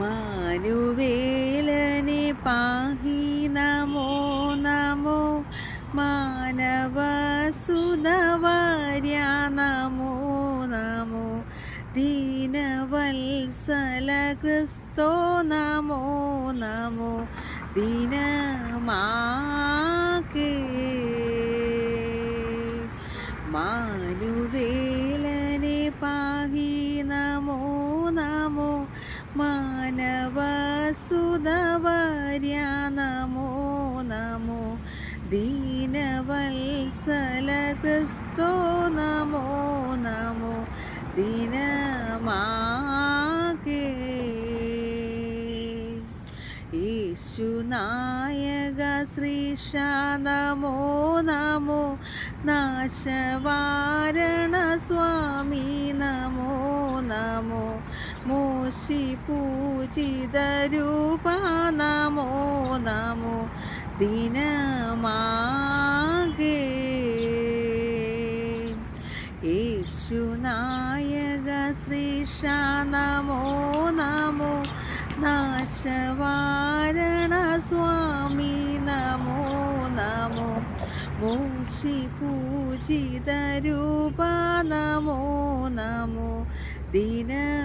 മാനുവേലനെ പാഹി നമോ നമോ മാനവസുതവാര്യ നമോ നമോ ദീനവത്സല ക്രിസ്തോ നമോ നമോ ദീനമാകേ മാനുവേലനെ പാഹി നമോ നമോ മാനവസുതവാര്യ നമോ നമോ ദീനവത്സല ക്രിസ്തോ നമോ നമോ ദീനമാകേ യേശുനായക ശ്രീശ നമോ നമോ നാശവാരണ സ്വാമി നമോ നമോ മോശി പൂജിത രൂപ നമോ നമോ ദിനമാകേ യേശുനായക ശ്രീശ നമോ നമോ നാശവാരണ സ്വാമി നമോ നമോ മോശി പൂജിത രൂപ നമോ നമോ ദിനമാകേ